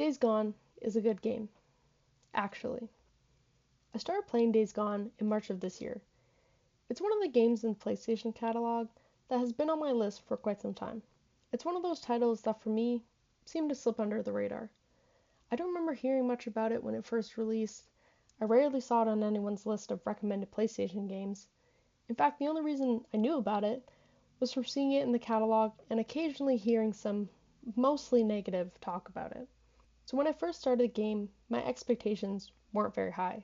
Days Gone is a good game, actually. I started playing Days Gone in March of this year. It's one of the games in the PlayStation catalog that has been on my list for quite some time. It's one of those titles that for me seemed to slip under the radar. I don't remember hearing much about it when it first released. I rarely saw it on anyone's list of recommended PlayStation games. In fact, the only reason I knew about it was from seeing it in the catalog and occasionally hearing some mostly negative talk about it. So when I first started the game, my expectations weren't very high.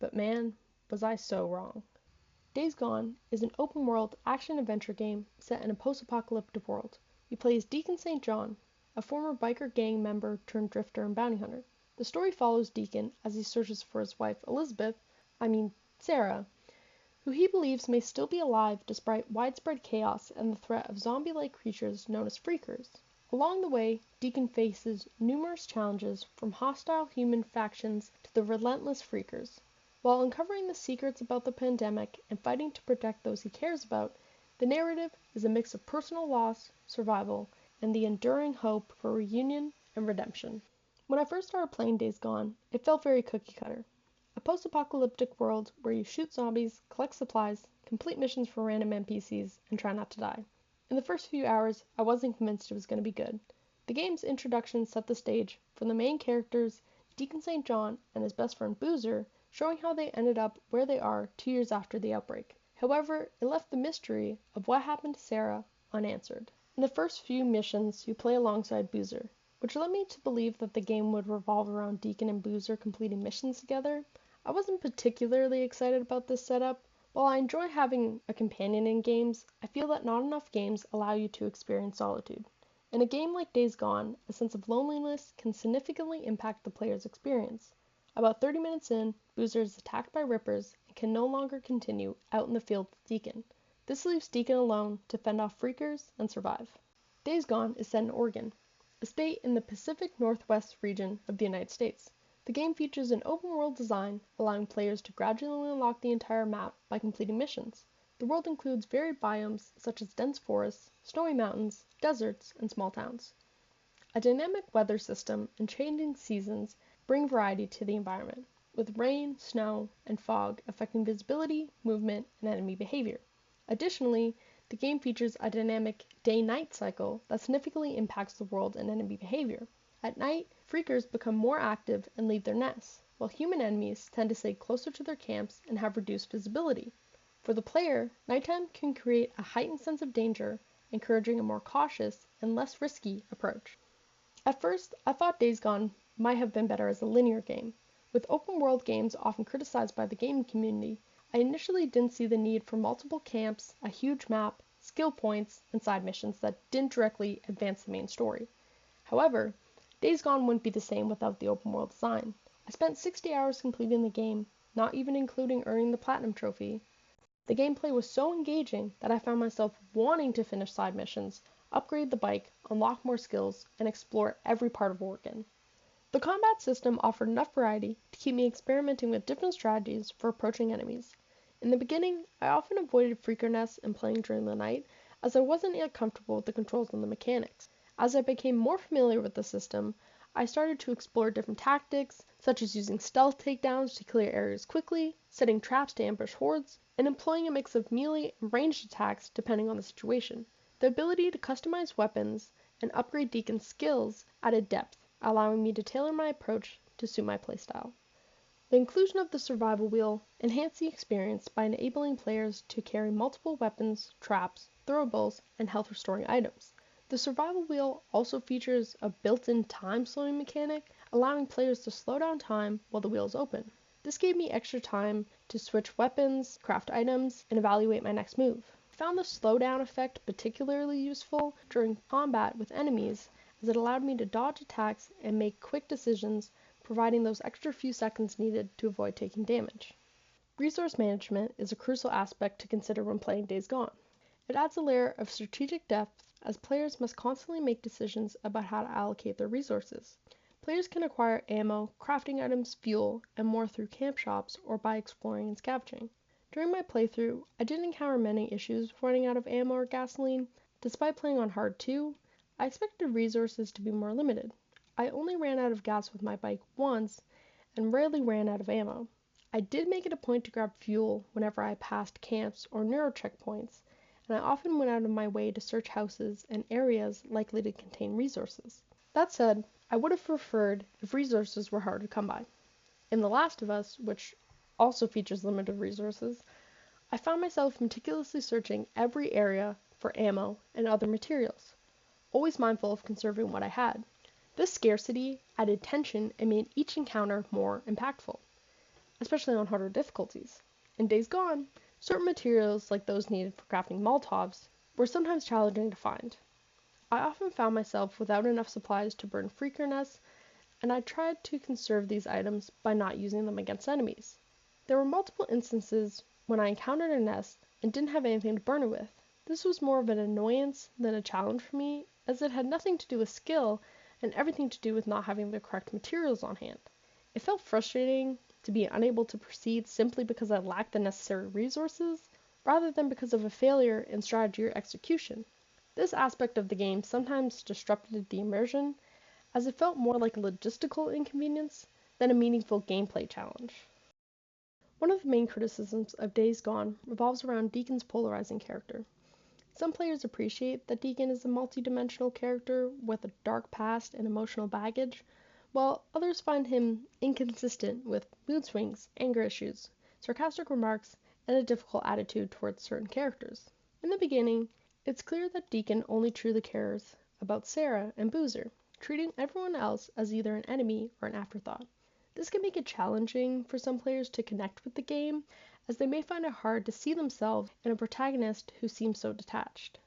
But man, was I so wrong. Days Gone is an open-world action-adventure game set in a post-apocalyptic world. You play as Deacon St. John, a former biker gang member turned drifter and bounty hunter. The story follows Deacon as he searches for his wife Sarah, who he believes may still be alive despite widespread chaos and the threat of zombie-like creatures known as freakers. Along the way, Deacon faces numerous challenges from hostile human factions to the relentless freakers. While uncovering the secrets about the pandemic and fighting to protect those he cares about, the narrative is a mix of personal loss, survival, and the enduring hope for reunion and redemption. When I first started playing Days Gone, it felt very cookie-cutter. A post-apocalyptic world where you shoot zombies, collect supplies, complete missions for random NPCs, and try not to die. In the first few hours, I wasn't convinced it was going to be good. The game's introduction set the stage for the main characters, Deacon St. John and his best friend Boozer, showing how they ended up where they are 2 years after the outbreak. However, it left the mystery of what happened to Sarah unanswered. In the first few missions, you play alongside Boozer, which led me to believe that the game would revolve around Deacon and Boozer completing missions together. I wasn't particularly excited about this setup. While I enjoy having a companion in games, I feel that not enough games allow you to experience solitude. In a game like Days Gone, a sense of loneliness can significantly impact the player's experience. About 30 minutes in, Boozer is attacked by Rippers and can no longer continue out in the field with Deacon. This leaves Deacon alone to fend off freakers and survive. Days Gone is set in Oregon, a state in the Pacific Northwest region of the United States. The game features an open-world design, allowing players to gradually unlock the entire map by completing missions. The world includes varied biomes such as dense forests, snowy mountains, deserts, and small towns. A dynamic weather system and changing seasons bring variety to the environment, with rain, snow, and fog affecting visibility, movement, and enemy behavior. Additionally, the game features a dynamic day-night cycle that significantly impacts the world and enemy behavior. At night, freakers become more active and leave their nests, while human enemies tend to stay closer to their camps and have reduced visibility. For the player, nighttime can create a heightened sense of danger, encouraging a more cautious and less risky approach. At first, I thought Days Gone might have been better as a linear game. With open-world games often criticized by the gaming community, I initially didn't see the need for multiple camps, a huge map, skill points, and side missions that didn't directly advance the main story. However, Days Gone wouldn't be the same without the open-world design. I spent 60 hours completing the game, not even including earning the Platinum Trophy. The gameplay was so engaging that I found myself wanting to finish side missions, upgrade the bike, unlock more skills, and explore every part of Oregon. The combat system offered enough variety to keep me experimenting with different strategies for approaching enemies. In the beginning, I often avoided freaker nests and playing during the night, as I wasn't yet comfortable with the controls and the mechanics. As I became more familiar with the system, I started to explore different tactics, such as using stealth takedowns to clear areas quickly, setting traps to ambush hordes, and employing a mix of melee and ranged attacks depending on the situation. The ability to customize weapons and upgrade Deacon's skills added depth, allowing me to tailor my approach to suit my playstyle. The inclusion of the survival wheel enhanced the experience by enabling players to carry multiple weapons, traps, throwables, and health-restoring items. The survival wheel also features a built-in time-slowing mechanic, allowing players to slow down time while the wheel is open. This gave me extra time to switch weapons, craft items, and evaluate my next move. I found the slowdown effect particularly useful during combat with enemies, as it allowed me to dodge attacks and make quick decisions, providing those extra few seconds needed to avoid taking damage. Resource management is a crucial aspect to consider when playing Days Gone. It adds a layer of strategic depth, as players must constantly make decisions about how to allocate their resources. Players can acquire ammo, crafting items, fuel, and more through camp shops or by exploring and scavenging. During my playthrough, I didn't encounter many issues with running out of ammo or gasoline. Despite playing on hard 2, I expected resources to be more limited. I only ran out of gas with my bike once and rarely ran out of ammo. I did make it a point to grab fuel whenever I passed camps or NERO checkpoints, and I often went out of my way to search houses and areas likely to contain resources. That said, I would have preferred if resources were hard to come by. In The Last of Us, which also features limited resources, I found myself meticulously searching every area for ammo and other materials, always mindful of conserving what I had. This scarcity added tension and made each encounter more impactful, especially on harder difficulties. In Days Gone, certain materials, like those needed for crafting Molotovs, were sometimes challenging to find. I often found myself without enough supplies to burn freaker nests, and I tried to conserve these items by not using them against enemies. There were multiple instances when I encountered a nest and didn't have anything to burn it with. This was more of an annoyance than a challenge for me, as it had nothing to do with skill and everything to do with not having the correct materials on hand. It felt frustrating to be unable to proceed simply because I lacked the necessary resources, rather than because of a failure in strategy or execution. This aspect of the game sometimes disrupted the immersion, as it felt more like a logistical inconvenience than a meaningful gameplay challenge. One of the main criticisms of Days Gone revolves around Deacon's polarizing character. Some players appreciate that Deacon is a multi-dimensional character with a dark past and emotional baggage, while others find him inconsistent with mood swings, anger issues, sarcastic remarks, and a difficult attitude towards certain characters. In the beginning, it's clear that Deacon only truly cares about Sarah and Boozer, treating everyone else as either an enemy or an afterthought. This can make it challenging for some players to connect with the game, as they may find it hard to see themselves in a protagonist who seems so detached.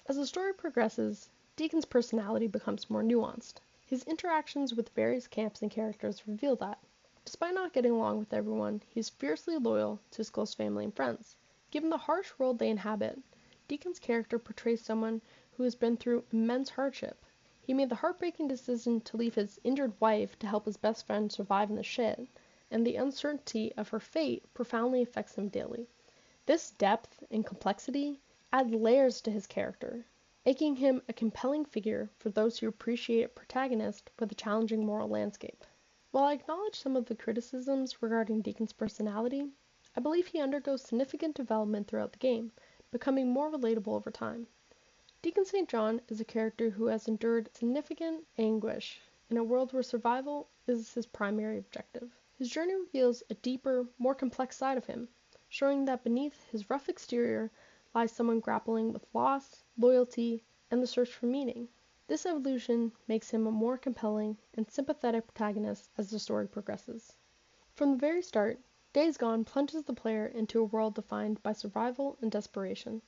As the story progresses, Deacon's personality becomes more nuanced. His interactions with various camps and characters reveal that, despite not getting along with everyone, he is fiercely loyal to his close family and friends. Given the harsh world they inhabit, Deacon's character portrays someone who has been through immense hardship. He made the heartbreaking decision to leave his injured wife to help his best friend survive in the shit, and the uncertainty of her fate profoundly affects him daily. This depth and complexity add layers to his character, making him a compelling figure for those who appreciate a protagonist with a challenging moral landscape. While I acknowledge some of the criticisms regarding Deacon's personality, I believe he undergoes significant development throughout the game, becoming more relatable over time. Deacon St. John is a character who has endured significant anguish in a world where survival is his primary objective. His journey reveals a deeper, more complex side of him, showing that beneath his rough exterior lies someone grappling with loss, loyalty, and the search for meaning. This evolution makes him a more compelling and sympathetic protagonist as the story progresses. From the very start, Days Gone plunges the player into a world defined by survival and desperation.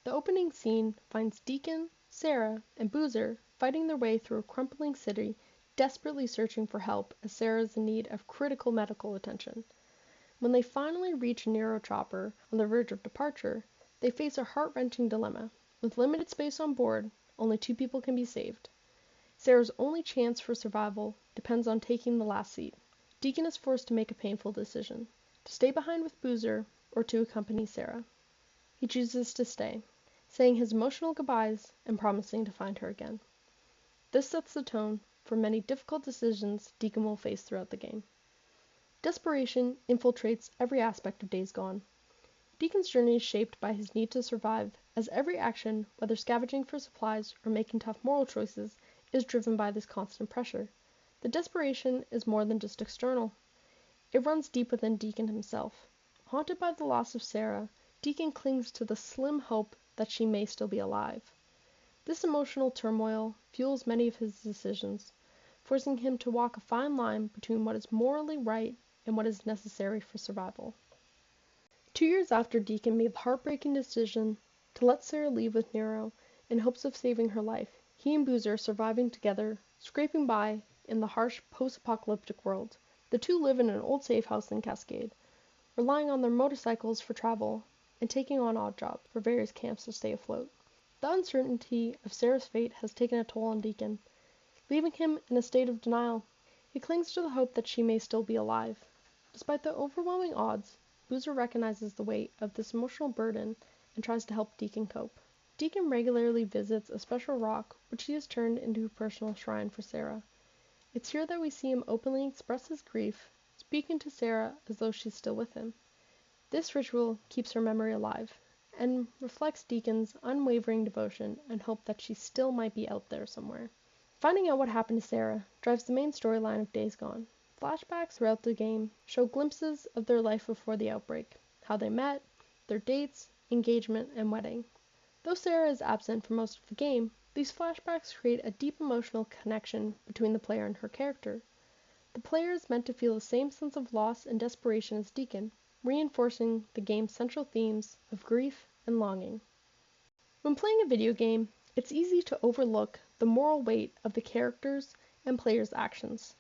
The opening scene finds Deacon, Sarah, and Boozer fighting their way through a crumbling city, desperately searching for help as Sarah is in need of critical medical attention. When they finally reach a NERO chopper on the verge of departure, they face a heart-wrenching dilemma. With limited space on board, only 2 people can be saved. Sarah's only chance for survival depends on taking the last seat. Deacon is forced to make a painful decision: to stay behind with Boozer or to accompany Sarah. He chooses to stay, saying his emotional goodbyes and promising to find her again. This sets the tone for many difficult decisions Deacon will face throughout the game. Desperation infiltrates every aspect of Days Gone. Deacon's journey is shaped by his need to survive, as every action, whether scavenging for supplies or making tough moral choices, is driven by this constant pressure. The desperation is more than just external. It runs deep within Deacon himself. Haunted by the loss of Sarah, Deacon clings to the slim hope that she may still be alive. This emotional turmoil fuels many of his decisions, forcing him to walk a fine line between what is morally right and what is necessary for survival. 2 years after Deacon made the heartbreaking decision to let Sarah leave with NERO in hopes of saving her life, he and Boozer are surviving together, scraping by in the harsh post-apocalyptic world. The two live in an old safe house in Cascade, relying on their motorcycles for travel and taking on odd jobs for various camps to stay afloat. The uncertainty of Sarah's fate has taken a toll on Deacon, leaving him in a state of denial. He clings to the hope that she may still be alive. Despite the overwhelming odds, Boozer recognizes the weight of this emotional burden and tries to help Deacon cope. Deacon regularly visits a special rock which he has turned into a personal shrine for Sarah. It's here that we see him openly express his grief, speaking to Sarah as though she's still with him. This ritual keeps her memory alive, and reflects Deacon's unwavering devotion and hope that she still might be out there somewhere. Finding out what happened to Sarah drives the main storyline of Days Gone. Flashbacks throughout the game show glimpses of their life before the outbreak, how they met, their dates, engagement, and wedding. Though Sarah is absent for most of the game, these flashbacks create a deep emotional connection between the player and her character. The player is meant to feel the same sense of loss and desperation as Deacon, reinforcing the game's central themes of grief and longing. When playing a video game, it's easy to overlook the moral weight of the characters and players' actions.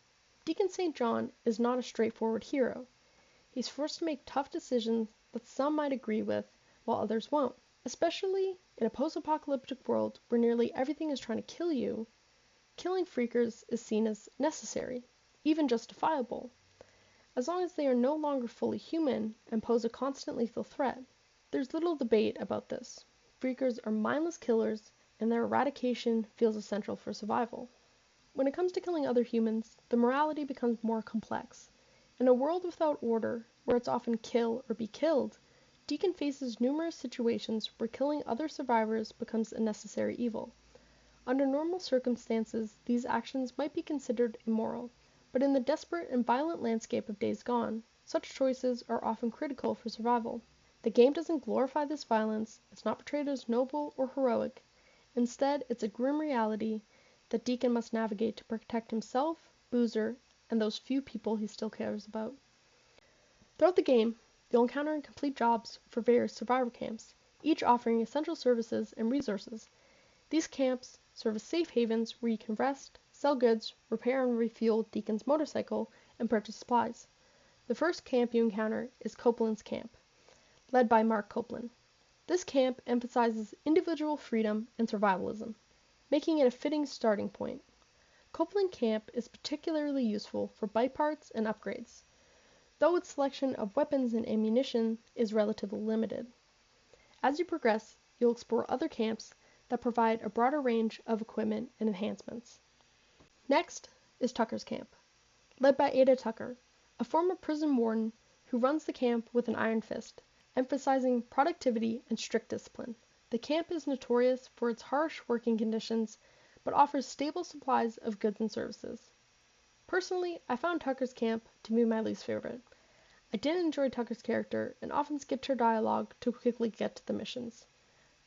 Deacon St. John is not a straightforward hero. He's forced to make tough decisions that some might agree with, while others won't. Especially in a post-apocalyptic world where nearly everything is trying to kill you, killing freakers is seen as necessary, even justifiable, as long as they are no longer fully human and pose a constant lethal threat. There's little debate about this. Freakers are mindless killers, and their eradication feels essential for survival. When it comes to killing other humans, the morality becomes more complex. In a world without order, where it's often kill or be killed, Deacon faces numerous situations where killing other survivors becomes a necessary evil. Under normal circumstances, these actions might be considered immoral, but in the desperate and violent landscape of Days Gone, such choices are often critical for survival. The game doesn't glorify this violence, it's not portrayed as noble or heroic. Instead, it's a grim reality that Deacon must navigate to protect himself, Boozer, and those few people he still cares about. Throughout the game, you'll encounter and complete jobs for various survivor camps, each offering essential services and resources. These camps serve as safe havens where you can rest, sell goods, repair and refuel Deacon's motorcycle, and purchase supplies. The first camp you encounter is Copeland's camp, led by Mark Copeland. This camp emphasizes individual freedom and survivalism, making it a fitting starting point. Copeland Camp is particularly useful for bike parts and upgrades, though its selection of weapons and ammunition is relatively limited. As you progress, you'll explore other camps that provide a broader range of equipment and enhancements. Next is Tucker's Camp, led by Ada Tucker, a former prison warden who runs the camp with an iron fist, emphasizing productivity and strict discipline. The camp is notorious for its harsh working conditions, but offers stable supplies of goods and services. Personally, I found Tucker's Camp to be my least favorite. I didn't enjoy Tucker's character and often skipped her dialogue to quickly get to the missions.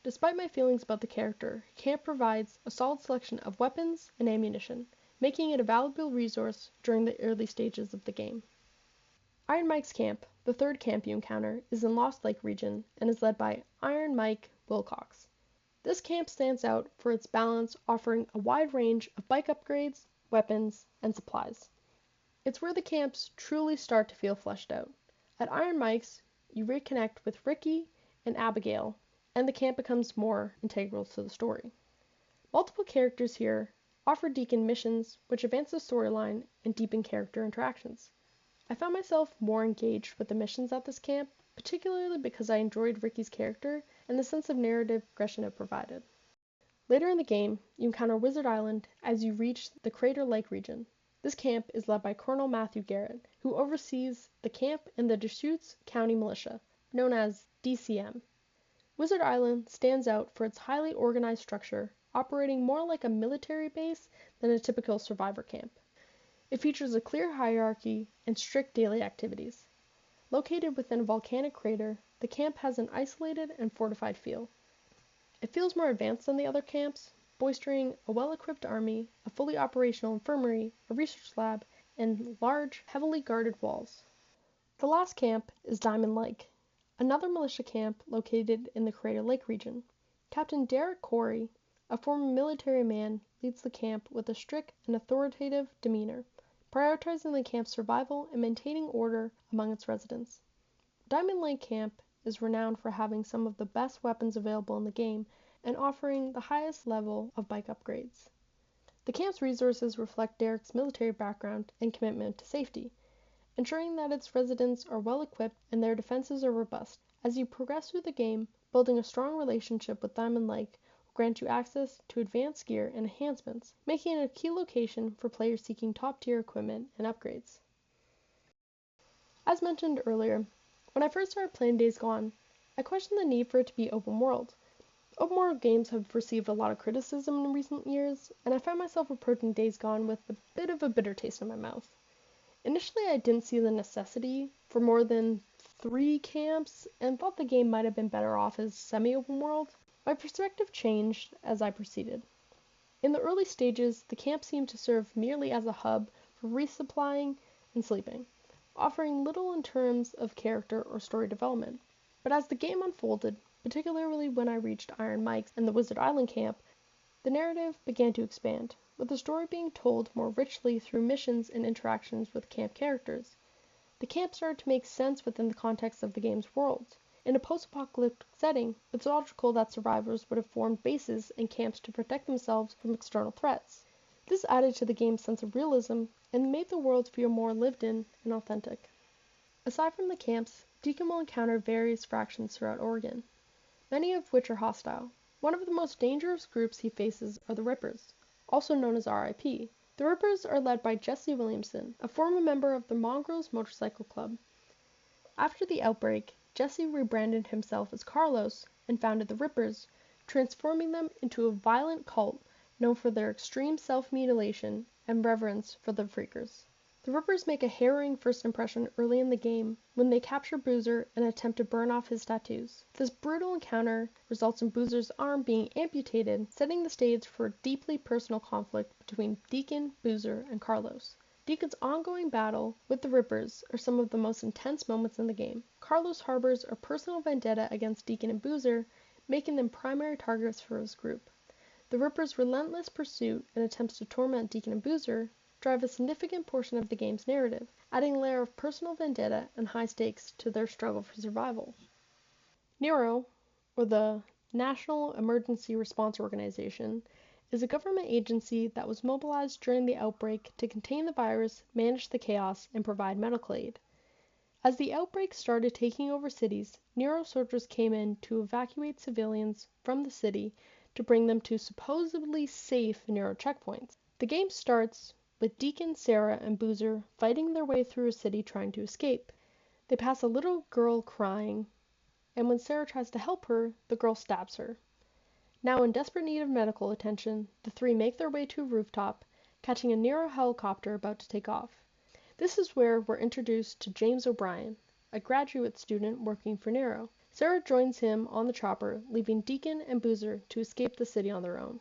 Despite my feelings about the character, camp provides a solid selection of weapons and ammunition, making it a valuable resource during the early stages of the game. Iron Mike's camp, the third camp you encounter, is in Lost Lake region and is led by Iron Mike Wilcox. This camp stands out for its balance, offering a wide range of bike upgrades, weapons, and supplies. It's where the camps truly start to feel fleshed out. At Iron Mike's, you reconnect with Ricky and Abigail, and the camp becomes more integral to the story. Multiple characters here offer Deacon missions which advance the storyline and deepen character interactions. I found myself more engaged with the missions at this camp, particularly because I enjoyed Ricky's character and the sense of narrative progression it provided. Later in the game, you encounter Wizard Island as you reach the Crater Lake region. This camp is led by Colonel Matthew Garrett, who oversees the camp in the Deschutes County Militia, known as DCM. Wizard Island stands out for its highly organized structure, operating more like a military base than a typical survivor camp. It features a clear hierarchy and strict daily activities. Located within a volcanic crater, the camp has an isolated and fortified feel. It feels more advanced than the other camps, boasting a well-equipped army, a fully operational infirmary, a research lab, and large, heavily guarded walls. The last camp is Diamond Lake, another militia camp located in the Crater Lake region. Captain Derek Corey, a former military man, leads the camp with a strict and authoritative demeanor, prioritizing the camp's survival and maintaining order among its residents. Diamond Lake Camp is renowned for having some of the best weapons available in the game and offering the highest level of bike upgrades. The camp's resources reflect Derek's military background and commitment to safety, ensuring that its residents are well equipped and their defenses are robust. As you progress through the game, building a strong relationship with Diamond Lake will grant you access to advanced gear and enhancements, making it a key location for players seeking top-tier equipment and upgrades. As mentioned earlier, when I first started playing Days Gone, I questioned the need for it to be open world. Open world games have received a lot of criticism in recent years, and I found myself approaching Days Gone with a bit of a bitter taste in my mouth. Initially, I didn't see the necessity for more than 3 camps and thought the game might have been better off as semi-open world. My perspective changed as I proceeded. In the early stages, the camp seemed to serve merely as a hub for resupplying and sleeping, offering little in terms of character or story development. But as the game unfolded, particularly when I reached Iron Mike's and the Wizard Island camp, the narrative began to expand, with the story being told more richly through missions and interactions with camp characters. The camp started to make sense within the context of the game's world. In a post-apocalyptic setting, it's logical that survivors would have formed bases and camps to protect themselves from external threats. This added to the game's sense of realism and made the world feel more lived in and authentic. Aside from the camps, Deacon will encounter various factions throughout Oregon, many of which are hostile. One of the most dangerous groups he faces are the Rippers, also known as RIP. The Rippers are led by Jesse Williamson, a former member of the Mongrels Motorcycle Club. After the outbreak, Jesse rebranded himself as Carlos and founded the Rippers, transforming them into a violent cult known for their extreme self-mutilation and reverence for the Freakers. The Rippers make a harrowing first impression early in the game when they capture Boozer and attempt to burn off his tattoos. This brutal encounter results in Boozer's arm being amputated, setting the stage for a deeply personal conflict between Deacon, Boozer, and Carlos. Deacon's ongoing battle with the Rippers are some of the most intense moments in the game. Carlos harbors a personal vendetta against Deacon and Boozer, making them primary targets for his group. The Rippers' relentless pursuit and attempts to torment Deacon and Boozer drive a significant portion of the game's narrative, adding a layer of personal vendetta and high stakes to their struggle for survival. NERO, or the National Emergency Response Organization, is a government agency that was mobilized during the outbreak to contain the virus, manage the chaos, and provide medical aid. As the outbreak started taking over cities, NERO soldiers came in to evacuate civilians from the city to bring them to supposedly safe NERO checkpoints. The game starts with Deacon, Sarah, and Boozer fighting their way through a city trying to escape. They pass a little girl crying, and when Sarah tries to help her, the girl stabs her. Now in desperate need of medical attention, the three make their way to a rooftop, catching a NERO helicopter about to take off. This is where we're introduced to James O'Brien, a graduate student working for NERO. Sarah joins him on the chopper, leaving Deacon and Boozer to escape the city on their own.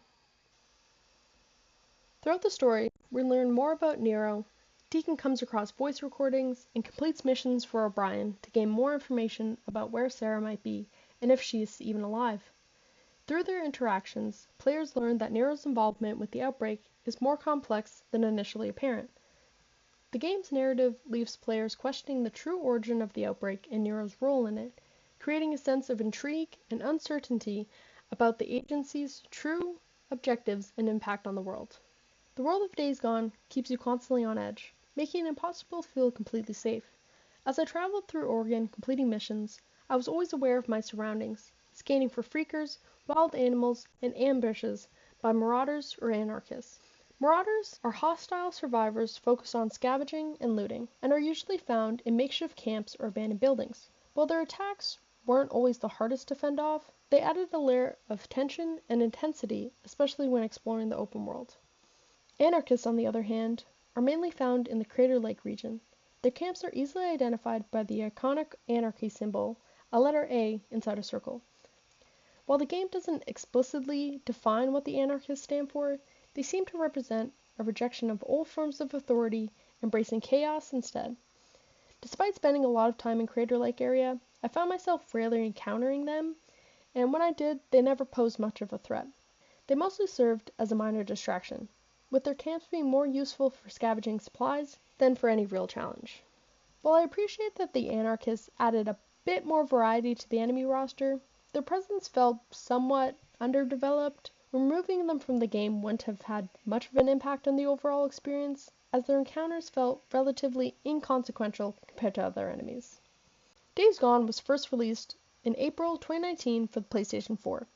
Throughout the story, we learn more about NERO. Deacon comes across voice recordings and completes missions for O'Brien to gain more information about where Sarah might be and if she is even alive. Through their interactions, players learn that NERO's involvement with the outbreak is more complex than initially apparent. The game's narrative leaves players questioning the true origin of the outbreak and NERO's role in it, creating a sense of intrigue and uncertainty about the agency's true objectives and impact on the world. The world of Days Gone keeps you constantly on edge, making it impossible to feel completely safe. As I traveled through Oregon completing missions, I was always aware of my surroundings, scanning for freakers, wild animals, and ambushes by Marauders or Anarchists. Marauders are hostile survivors focused on scavenging and looting, and are usually found in makeshift camps or abandoned buildings. While their attacks weren't always the hardest to fend off, they added a layer of tension and intensity, especially when exploring the open world. Anarchists, on the other hand, are mainly found in the Crater Lake region. Their camps are easily identified by the iconic anarchy symbol, a letter A inside a circle. While the game doesn't explicitly define what the anarchists stand for, they seem to represent a rejection of old forms of authority, embracing chaos instead. Despite spending a lot of time in Crater Lake area, I found myself rarely encountering them, and when I did, they never posed much of a threat. They mostly served as a minor distraction, with their camps being more useful for scavenging supplies than for any real challenge. While I appreciate that the anarchists added a bit more variety to the enemy roster, their presence felt somewhat underdeveloped. Removing them from the game wouldn't have had much of an impact on the overall experience, as their encounters felt relatively inconsequential compared to other enemies. Days Gone was first released in April 2019 for the PlayStation 4.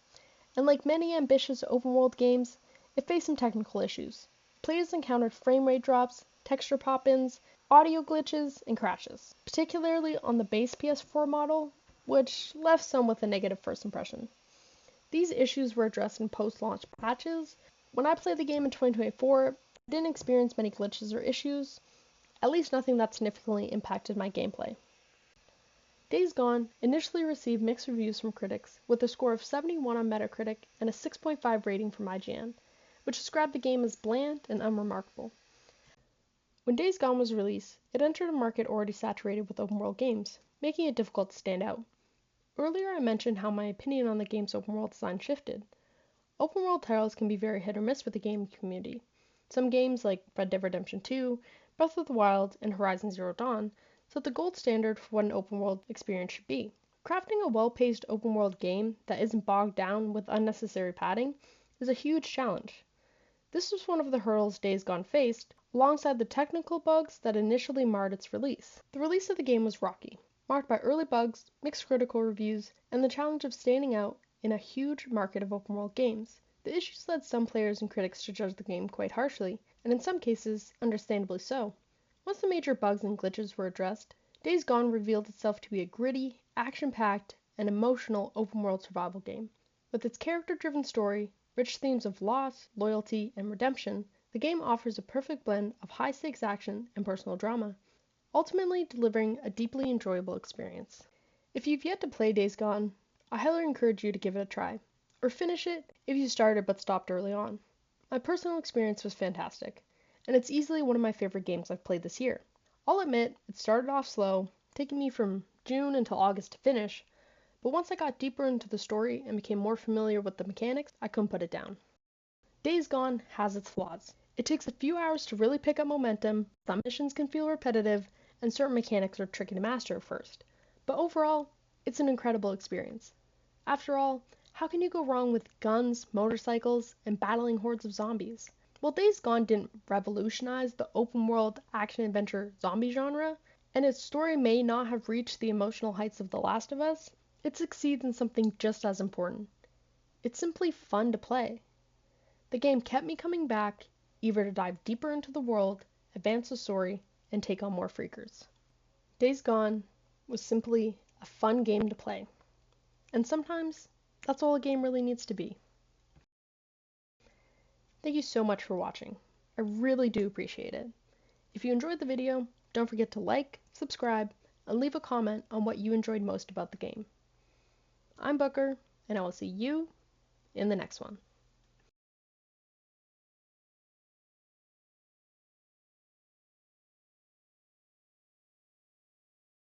and like many ambitious open-world games, it faced some technical issues. Players encountered frame rate drops, texture pop-ins, audio glitches, and crashes, particularly on the base PS4 model, which left some with a negative first impression. These issues were addressed in post-launch patches. When I played the game in 2024, I didn't experience many glitches or issues, at least nothing that significantly impacted my gameplay. Days Gone initially received mixed reviews from critics, with a score of 71 on Metacritic and a 6.5 rating from IGN, which described the game as bland and unremarkable. When Days Gone was released, it entered a market already saturated with open-world games, making it difficult to stand out. Earlier I mentioned how my opinion on the game's open-world design shifted. Open-world titles can be very hit or miss with the gaming community. Some games like Red Dead Redemption 2, Breath of the Wild, and Horizon Zero Dawn set the gold standard for what an open-world experience should be. Crafting a well-paced open-world game that isn't bogged down with unnecessary padding is a huge challenge. This was one of the hurdles Days Gone faced, alongside the technical bugs that initially marred its release. The release of the game was rocky, marked by early bugs, mixed critical reviews, and the challenge of standing out in a huge market of open-world games. The issues led some players and critics to judge the game quite harshly, and in some cases, understandably so. Once the major bugs and glitches were addressed, Days Gone revealed itself to be a gritty, action-packed, and emotional open-world survival game. With its character-driven story, rich themes of loss, loyalty, and redemption, the game offers a perfect blend of high-stakes action and personal drama, ultimately delivering a deeply enjoyable experience. If you've yet to play Days Gone, I highly encourage you to give it a try, or finish it if you started but stopped early on. My personal experience was fantastic, and it's easily one of my favorite games I've played this year. I'll admit, it started off slow, taking me from June until August to finish, but once I got deeper into the story and became more familiar with the mechanics, I couldn't put it down. Days Gone has its flaws. It takes a few hours to really pick up momentum, some missions can feel repetitive, and certain mechanics are tricky to master at first. But overall, it's an incredible experience. After all, how can you go wrong with guns, motorcycles, and battling hordes of zombies? While Days Gone didn't revolutionize the open-world action-adventure zombie genre, and its story may not have reached the emotional heights of The Last of Us, it succeeds in something just as important. It's simply fun to play. The game kept me coming back, eager to dive deeper into the world, advance the story, and take on more freakers. Days Gone was simply a fun game to play. And sometimes, that's all a game really needs to be. Thank you so much for watching. I really do appreciate it. If you enjoyed the video, don't forget to like, subscribe, and leave a comment on what you enjoyed most about the game. I'm Booker, and I will see you in the next one.